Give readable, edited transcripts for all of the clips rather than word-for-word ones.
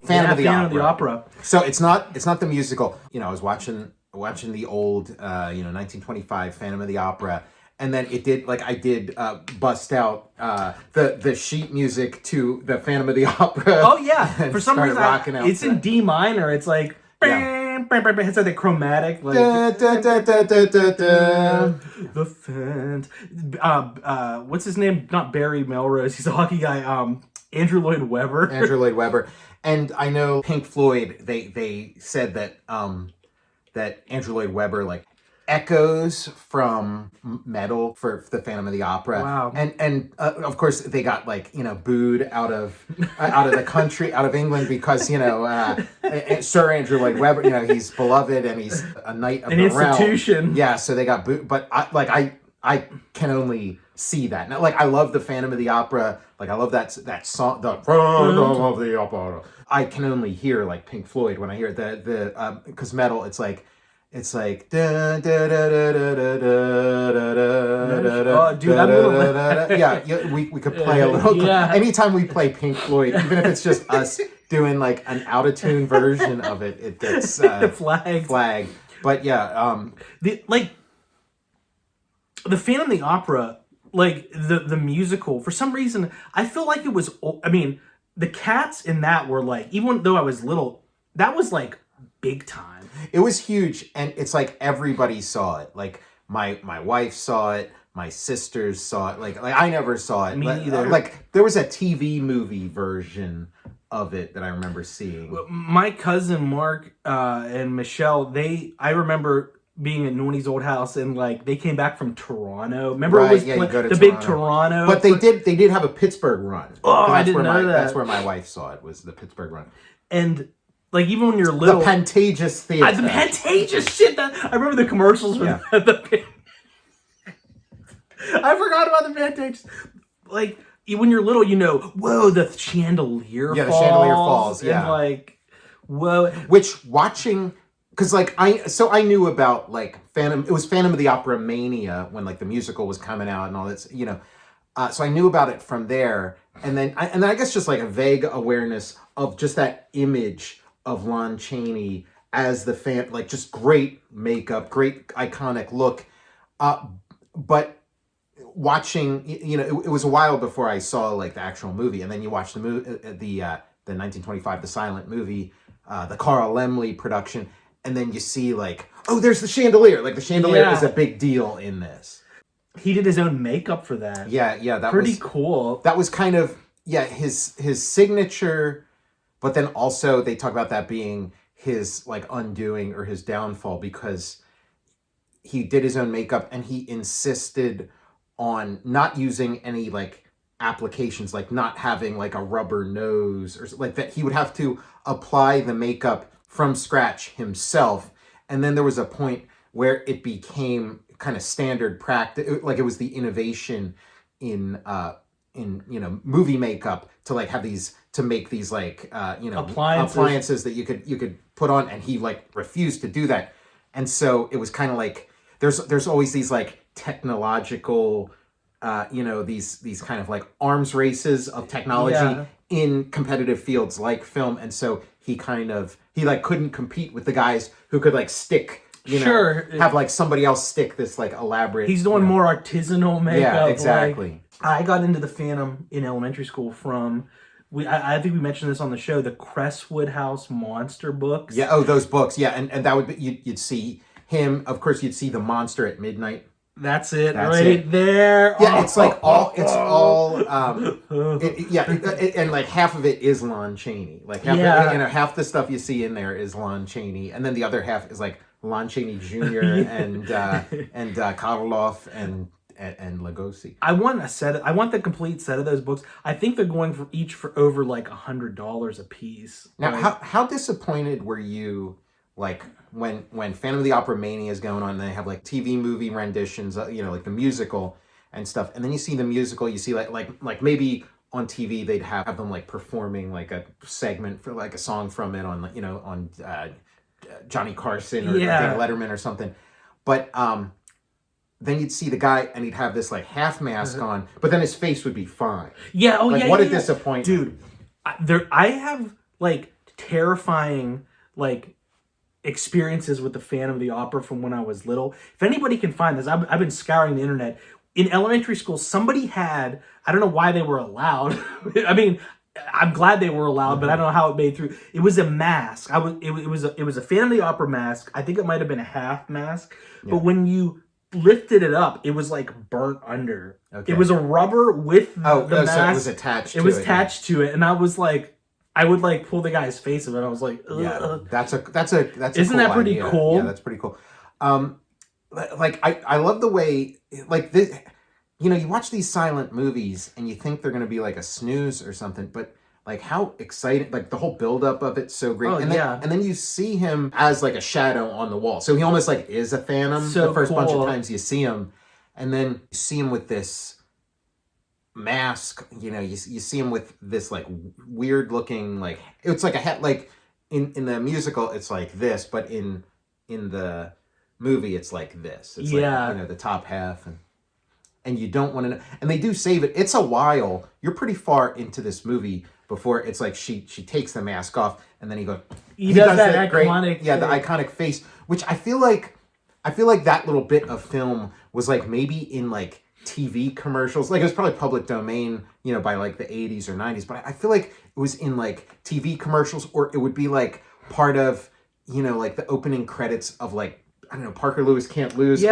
Phantom of the Phantom of the Opera. So it's not the musical. You know, I was watching the old 1925 Phantom of the Opera, and then it did I did bust out the sheet music to the Phantom of the Opera. Oh yeah, for some reason it's in D minor. It's like it's like the chromatic the what's his name? Not Barry Melrose. He's a hockey guy. Andrew Lloyd Webber. Andrew Lloyd Webber. And I know Pink Floyd, they said that that Andrew Lloyd Webber echoes from metal for the Phantom of the Opera. Wow. And of course they got booed out of the country, out of England, because Sir Andrew Lloyd Webber, he's beloved and he's a knight of the realm. Institution. Yeah, so they got booed. But I can only see that. Now, I love the Phantom of the Opera. I love that song, the Phantom of the Opera. I can only hear Pink Floyd when I hear the because metal, it's like da, da, da, da, da, da, da, da, dude, I'm yeah, we could play a little. Yeah. Anytime we play Pink Floyd, even if it's just us doing an out-of-tune version of it, it gets flagged. But yeah, the Phantom of the Opera, the musical, for some reason, I feel like it was, the cats in that were even though I was little, that was big time. It was huge, and it's everybody saw it. My wife saw it, my sisters saw it. I never saw it. Me either. There was a TV movie version of it that I remember seeing. My cousin Mark and Michelle, I remember being at Nornie's old house, and they came back from Toronto. Remember, right, it was you go to the big Toronto. But they did have a Pittsburgh run. Oh, I didn't know that. That's where my wife saw it, was the Pittsburgh run. And even when you're little, the Pantages Theater. The Pantages shit. I remember the commercials with the I forgot about the Pantages. When you're little, whoa, the chandelier falls. Yeah, the chandelier falls. Yeah, and whoa. Which watching. Because I knew about Phantom. It was Phantom of the Opera mania when the musical was coming out and all that. So I knew about it from there, and then I guess just a vague awareness of just that image of Lon Chaney as the just great makeup, great iconic look. But watching, it was a while before I saw the actual movie, and then you watch the 1925, the silent movie, the Carl Laemmle production. And then you see there's the chandelier. The chandelier is a big deal in this. He did his own makeup for that. Yeah, that pretty was cool. That was kind of his signature, but then also they talk about that being his undoing or his downfall, because he did his own makeup and he insisted on not using any applications, not having a rubber nose or that. He would have to apply the makeup from scratch himself, and then there was a point where it became kind of standard practice. It was the innovation in movie makeup to have these, to make these appliances that you could put on, and he refused to do that. And so it was kind of there's always these technological these kind of arms races of technology in competitive fields like film, and so he couldn't compete with the guys who could stick, have somebody else stick this elaborate. He's doing more artisanal makeup. Yeah, exactly. I got into the Phantom in elementary school from, I think we mentioned this on the show, the Crestwood House monster books. Yeah, those books. Yeah, and that would be, you'd see him. Of course, you'd see the monster at midnight. That's it, there. Yeah, it's and half of it is Lon Chaney. Half the stuff you see in there is Lon Chaney, and then the other half is Lon Chaney Jr. and Karloff and Lugosi. I want the complete set of those books. I think they're going for each for over $100 a piece. Now, how disappointed were you? When Phantom of the Opera mania is going on, and they have TV movie renditions, the musical and stuff, and then you see the musical, you see maybe on TV they'd have them performing a segment for a song from it on on Johnny Carson or David Letterman or something, but then you'd see the guy and he'd have this half mask on, but then his face would be fine. Yeah, what a disappointment, dude. I have terrifying like experiences with the Phantom of the Opera from when I was little. If anybody can find this, I've been scouring the internet. In elementary school, somebody had, I don't know why they were allowed. I mean, I'm glad they were allowed, but I don't know how it made through. It was a mask. It was a Phantom of the Opera mask. I think it might have been a half mask. Yeah. But when you lifted it up, it was like burnt under. Okay. It was a rubber with the mask. So it was attached to it. It was attached to it, and I was like, I would like pull the guy's face of it. I was like, ugh. Yeah, that's a Isn't cool that pretty idea. cool? Yeah, that's pretty cool. Like I love the way like this. You know, you watch these silent movies and you think they're going to be like a snooze or something, but like how exciting, like the whole buildup of it's so great. And then you see him as like a shadow on the wall. So he almost like is a phantom the first bunch of times you see him. And then you see him with this mask, you know, you see him with this like weird looking, like, it's like a hat, like in the musical, it's like this, but in the movie, it's like this. It's like, you know, the top half and you don't want to know. And they do save it. It's a while. You're pretty far into this movie before it's like she takes the mask off and then he goes. He does that iconic. The iconic face, which I feel like that little bit of film was like maybe in like TV commercials. Like it was probably public domain, you know, by like the 80s or 90s. But I feel like it was in like TV commercials, or it would be like part of, you know, like the opening credits of like, I don't know, Parker Lewis Can't Lose,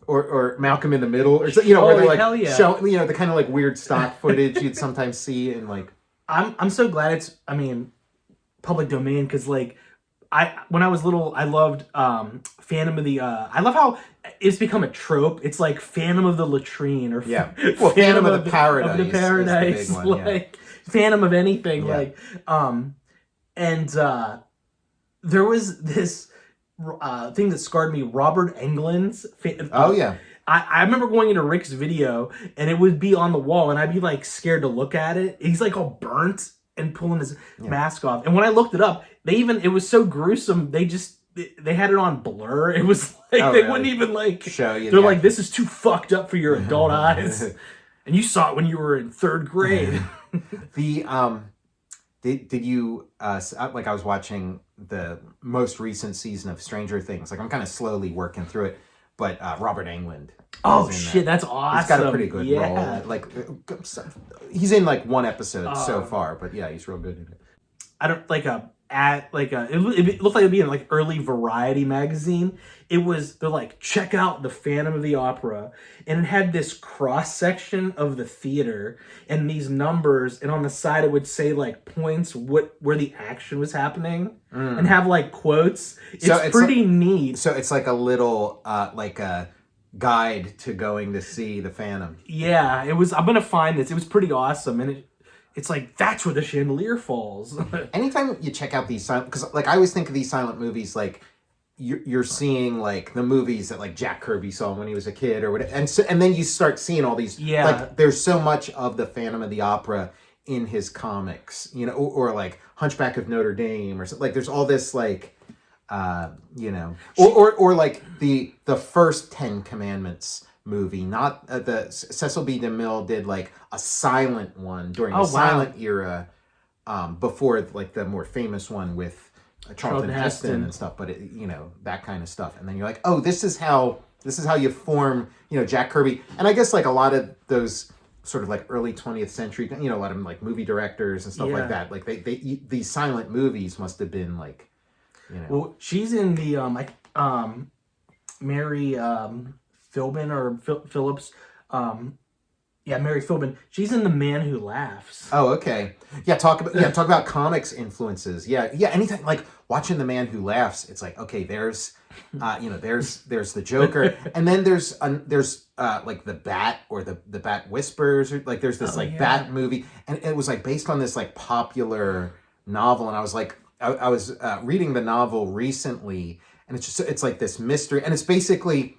or Malcolm in the Middle, or you know, where they're like show, you know, the kind of like weird stock footage you'd sometimes see in like. I'm so glad it's, I mean, public domain, because like when I was little, I loved Phantom of the. I love how it's become a trope. It's like Phantom of the Latrine, or Phantom of the Paradise. Of the Paradise, is the big one, like Phantom of anything, like and there was this thing that scarred me. Robert Englund's. I remember going into Rick's video and it would be on the wall and I'd be like scared to look at it. He's like all burnt and pulling his mask off. And when I looked it up, it was so gruesome. They had it on blur. It was like they wouldn't even like show you. They're like, this is too fucked up for your adult eyes. And you saw it when you were in third grade. Did you like, I was watching the most recent season of Stranger Things. Like I'm kind of slowly working through it. But Robert Englund. Oh shit, that's awesome. He's got a pretty good role. Like he's in like one episode so far, but yeah, he's real good in it. I don't like it looked like it'd be in like early Variety magazine. They're like, check out the Phantom of the Opera, and it had this cross section of the theater and these numbers, and on the side it would say like points where the action was happening, and have like quotes. It's pretty neat. So it's like a little like a guide to going to see the Phantom. Yeah, it was. I'm gonna find this. It was pretty awesome, and it's like, that's where the chandelier falls. Anytime you check out these silent, because like I always think of these silent movies like you're seeing like the movies that like Jack Kirby saw when he was a kid or whatever, and then you start seeing all these. Like there's so much of the Phantom of the Opera in his comics, you know, or like Hunchback of Notre Dame or something. Like there's all this like, you know, or like the first 10 Commandments movie, not the Cecil B. DeMille did like a silent one during the silent era, before like the more famous one with Charlton Heston and stuff, but it, you know, that kind of stuff. And then you're like, oh, this is how you form, you know, Jack Kirby. And I guess like a lot of those sort of like early 20th century, you know, a lot of like movie directors and stuff like that, like they these silent movies must have been like, you know. Well, she's in the Mary Philbin or Phillips. Mary Philbin. She's in The Man Who Laughs. Oh, okay. Talk about comics influences. Yeah. Anytime like watching The Man Who Laughs, it's like, okay, there's there's the Joker, and then there's like the Bat or the Bat Whispers, or like there's this Bat movie, and it was like based on this like popular novel, and I was like, I was reading the novel recently, and it's like this mystery, and it's basically.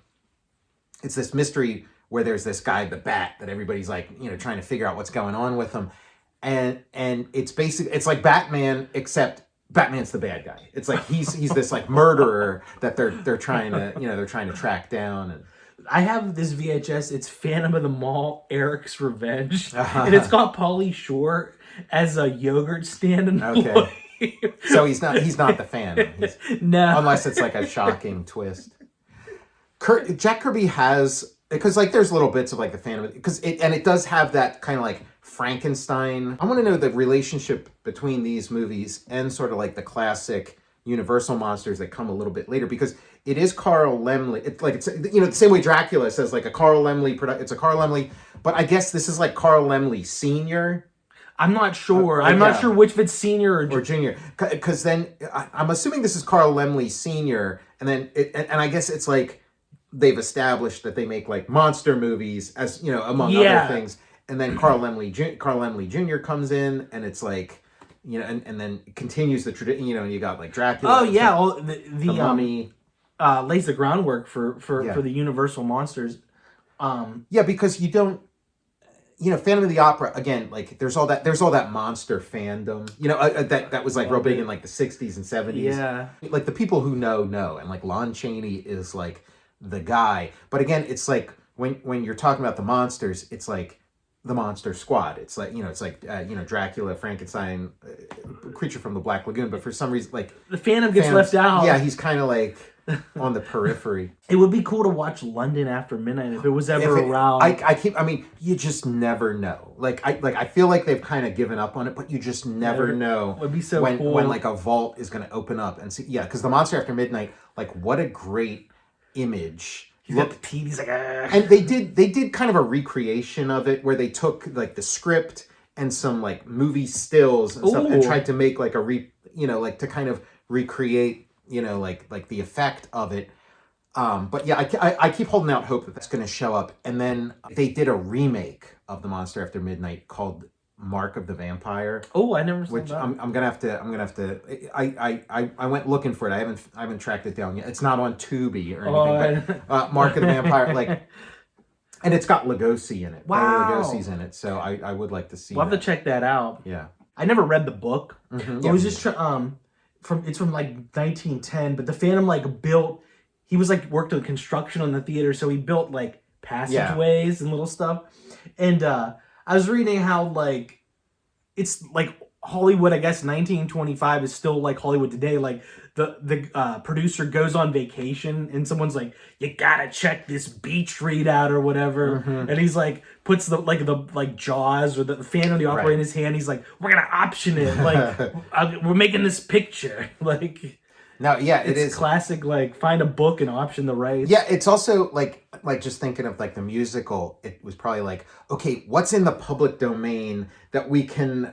It's this mystery where there's this guy, the Bat, that everybody's like, you know, trying to figure out what's going on with him. And it's like Batman, except Batman's the bad guy. It's like he's this like murderer that they're trying to track down. And I have this VHS, it's Phantom of the Mall, Eric's Revenge. And it's got Pauly Shore as a yogurt stand employee. So he's not the Phantom. No. Unless it's like a shocking twist. Jack Kirby has, because like there's little bits of like the Phantom, because it does have that kind of like Frankenstein. I want to know the relationship between these movies and sort of like the classic Universal monsters that come a little bit later, because it is Carl Laemmle. It's the same way Dracula says like a Carl Laemmle it's a Carl Laemmle, but I guess this is like Carl Laemmle Senior. I'm not sure. I'm not sure which of it's senior or junior. Because then I'm assuming this is Carl Laemmle Senior, and then and I guess it's like they've established that they make like monster movies, as among other things, and then Carl Laemmle Jr. comes in, and it's like and then continues the tradition. You got like Dracula. Oh yeah, well, the Mummy lays the groundwork for the Universal monsters. Because you don't. Phantom of the Opera, again, like there's all that monster fandom, that was like real big in like the 60s and 70s. Yeah. Like the people who know, and like Lon Chaney is like the guy. But again, it's like when you're talking about the monsters, it's like the Monster Squad. It's like, Dracula, Frankenstein, Creature from the Black Lagoon. But for some reason, like the Phantom gets left out. Yeah, he's kind of like on the periphery. It would be cool to watch London After Midnight if it was ever around. You just never know. I feel like they've kind of given up on it, but you just never know. It would be so cool when like a vault is going to open up and see. Yeah, because the Monster After Midnight, like what a great image. He's got the teeth. He's like, and they did kind of a recreation of it where they took like the script and some like movie stills and stuff and tried to make like to kind of recreate like the effect of it. But yeah, I keep holding out hope that that's going to show up. And then they did a remake of The Monster After Midnight called Mark of the Vampire. Oh, I never saw which that. I'm gonna have to. I went looking for it. I haven't tracked it down yet. It's not on Tubi or anything. But Mark of the Vampire, and it's got Lugosi in it. Wow, Lugosi's in it. So I would like to see. We'll have to check that out. Yeah, I never read the book. Mm-hmm. It was just from like 1910, but the Phantom built. He was worked on construction on the theater, so he built passageways and little stuff. And I was reading how it's Hollywood. I guess 1925 is still like Hollywood today. The producer goes on vacation and someone's like, "You gotta check this beach readout or whatever," and he's puts the Jaws or the Phantom of the Opera in his hand. He's like, "We're gonna option it. We're making this picture." No, yeah, it's it is classic. Find a book and option the rights. Yeah, it's also just thinking of the musical. It was probably okay, what's in the public domain that we can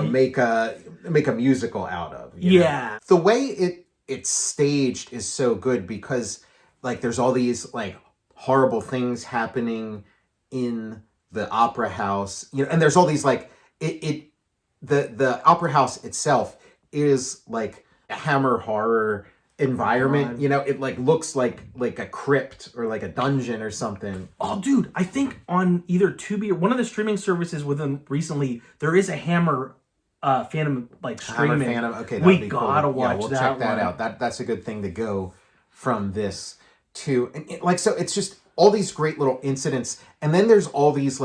make a musical out of? Yeah, the way it's staged is so good because there's all these horrible things happening in the opera house, and there's all these the opera house itself is a Hammer horror environment. It looks like a crypt or a dungeon or something. Oh, dude, I think on either Tubi or one of the streaming services within recently, there is a Hammer Phantom streaming. Hammer Phantom. Okay, we gotta watch we'll that. Check that out. That's a good thing to go from this to, and so it's just all these great little incidents, and then there's all these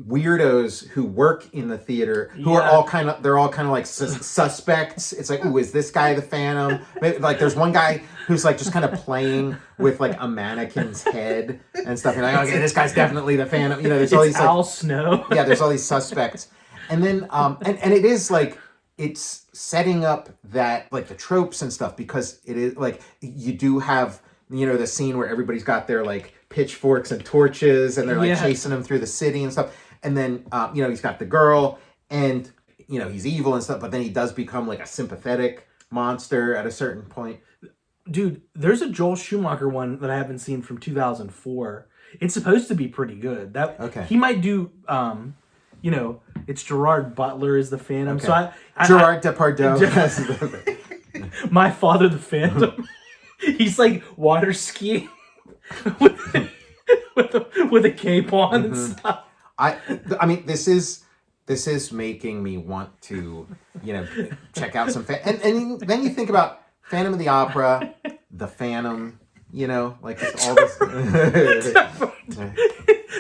weirdos who work in the theater who are all kind of suspects. It's ooh, is this guy the Phantom? Maybe, there's one guy who's just kind of playing with a mannequin's head and stuff. And okay, this guy's definitely the Phantom. There's all these Al Snow. Yeah, there's all these suspects, and then and it is it's setting up that the tropes and stuff, because it is you do have the scene where everybody's got their pitchforks and torches and they're chasing him through the city and stuff. And then, he's got the girl and, he's evil and stuff, but then he does become a sympathetic monster at a certain point. Dude, there's a Joel Schumacher one that I haven't seen from 2004. It's supposed to be pretty good. Okay. He might do, it's Gerard Butler is the Phantom. Okay. So Gerard Depardieu. My Father the Phantom. He's water skiing with a cape on and stuff. I mean, this is making me want to, check out some and then you think about Phantom of the Opera, the Phantom, just all this.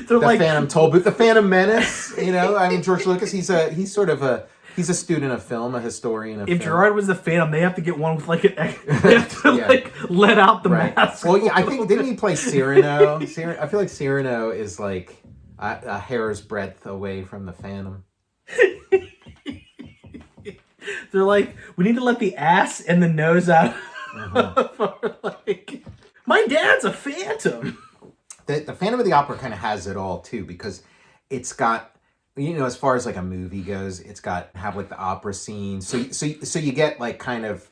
The Phantom Tollbooth, the Phantom Menace. I mean, George Lucas. He's sort of a He's a student of film, a historian of If film. Gerard was the Phantom, they have to get one with like they have to like let out the mask. Well, yeah, I think didn't he play Cyrano? I feel like Cyrano is like a hair's breadth away from the Phantom. They're like, we need to let the ass and the nose out. Like, my dad's a Phantom. The Phantom of the Opera kind of has it all too, because it's got, as far as like a movie goes, it's got have like the opera scene. So you get like kind of,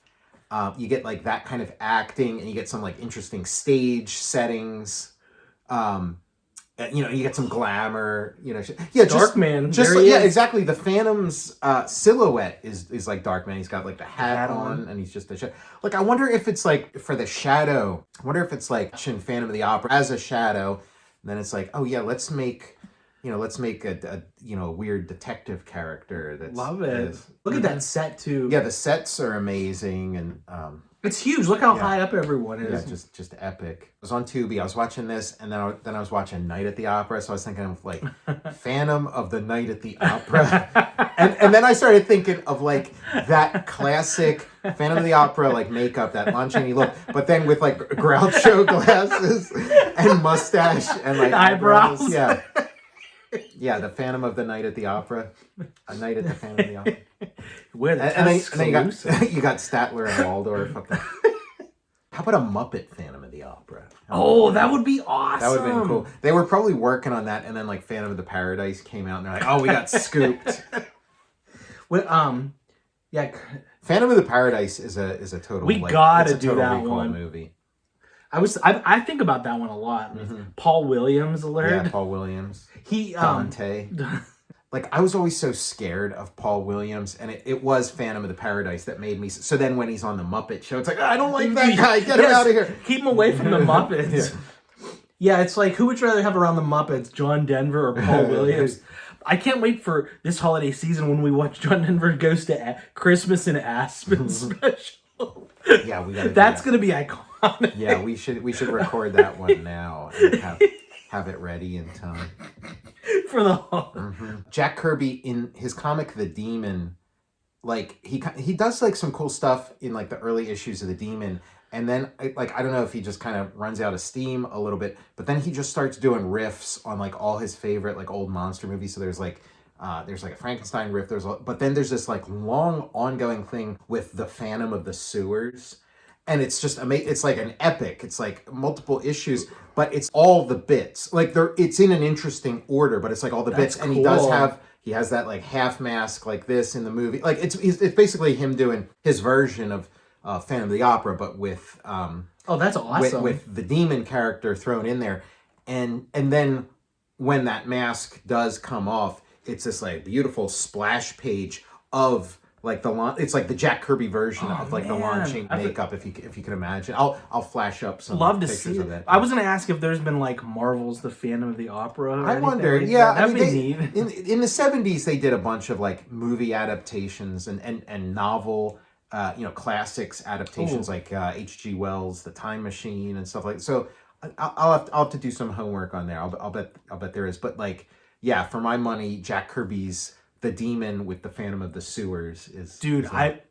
you get like that kind of acting, and you get some like interesting stage settings. You get some glamour. Darkman. Exactly. The Phantom's silhouette is like Darkman. He's got like the hat on, and he's just a shadow. Like, I wonder if it's like for the shadow. I wonder if it's like in Phantom of the Opera as a shadow. And then it's like, oh yeah, let's make a weird detective character. That's love it. Look at that set too. Yeah, the sets are amazing, and it's huge. Look how high up everyone is. Yeah, just epic. I was on Tubi. I was watching this, and then I was watching Night at the Opera. So I was thinking of like Phantom of the Night at the Opera, and then I started thinking of like that classic Phantom of the Opera like makeup, that Lon Chaney look, but then with like Groucho glasses and mustache and like eyebrows. Yeah. Yeah, the Phantom of the Night at the Opera. A Night at the Phantom of the Opera. Where the and then you got Statler and Waldorf. How about a Muppet Phantom of the Opera? That would be awesome. That would have been cool. They were probably working on that, and then like Phantom of the Paradise came out, and they're like, "Oh, we got scooped." Well, yeah. Phantom of the Paradise is a total. We gotta do that recall one. Movie. I think about that one a lot. Paul Williams alert. Yeah, Paul Williams. He Dante. Like, I was always so scared of Paul Williams, and it was Phantom of the Paradise that made me. So then when he's on the Muppet Show, it's like, I don't like that guy. Get him out of here. Keep him away from the Muppets. Yeah, it's like, who would you rather have around the Muppets, John Denver or Paul Williams? I can't wait for this holiday season when we watch John Denver Goes to Christmas in Aspen special. Yeah, we got. That's gonna be iconic. Yeah, we should record that one now and have it ready in time for the Jack Kirby in his comic The Demon. Like he does like some cool stuff in like the early issues of The Demon, and then like I don't know if he just kind of runs out of steam a little bit, but then he just starts doing riffs on like all his favorite like old monster movies. So there's like a Frankenstein riff. But then there's this like long ongoing thing with the Phantom of the Sewers. And it's just amazing. It's like an epic. It's like multiple issues, but it's all the bits. Like it's in an interesting order, but it's like all the bits. Cool. And he has that like half mask like this in the movie. Like it's basically him doing his version of Phantom of the Opera, but with that's awesome. With the demon character thrown in there, and then when that mask does come off, it's this like beautiful splash page of like it's like the Jack Kirby version of like the launching makeup, if you can imagine. I'll flash up some pictures of that. I was gonna ask if there's been like Marvel's The Phantom of the Opera. I wonder. Like yeah, that'd be neat. In the 70s, they did a bunch of like movie adaptations and novel, classics adaptations. Like H.G. Wells' The Time Machine and stuff like that. So I'll have to do some homework on there. I'll bet there is. But like, yeah, for my money, Jack Kirby's The Demon with the Phantom of the Sewers is. Dude, I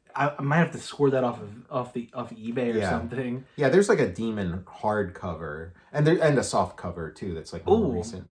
might have to score that off eBay or something. Yeah, there's like a Demon hardcover and a soft cover too. That's like more recent.